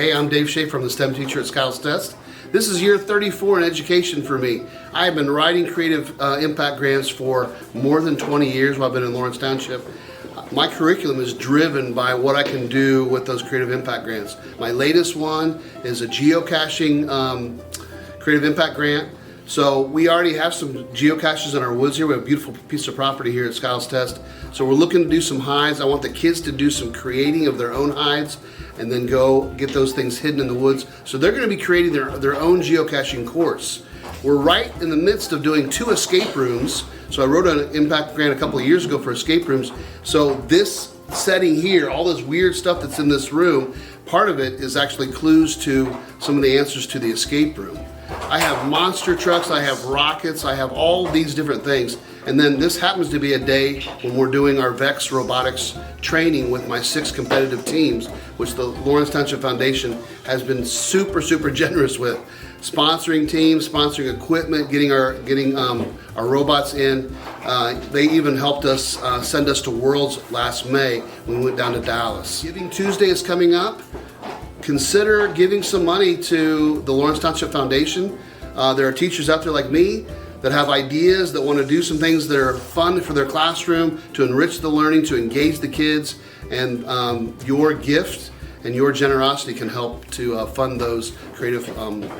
Hey, I'm Dave Shafer. I'm the STEM teacher at Skiles Test. This is year 34 in education for me. I have been writing creative impact grants for more than 20 years while I've been in Lawrence Township. My curriculum is driven by what I can do with those creative impact grants. My latest one is a geocaching creative impact grant. So we already have some geocaches in our woods here. We have a beautiful piece of property here at Skiles Test. So we're looking to do some hides. I want the kids to do some creating of their own hides and then go get those things hidden in the woods. So they're going to be creating their own geocaching course. We're right in the midst of doing 2 escape rooms. So I wrote an impact grant a couple of years ago for escape rooms. So this setting here, all this weird stuff that's in this room, part of it is actually clues to some of the answers to the escape room. I have monster trucks, I have rockets, I have all these different things. And then this happens to be a day when we're doing our VEX Robotics training with my 6 competitive teams, which the Lawrence Township Foundation has been super generous with. Sponsoring teams, sponsoring equipment, getting our robots in. They even helped us send us to Worlds last May when we went down to Dallas. Giving Tuesday is coming up. Consider giving some money to the Lawrence Township Foundation. There are teachers out there like me that have ideas, that want to do some things that are fun for their classroom, to enrich the learning, to engage the kids, and your gift and your generosity can help to fund those creative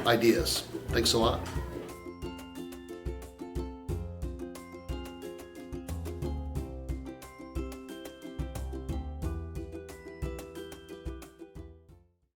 ideas. Thanks a lot.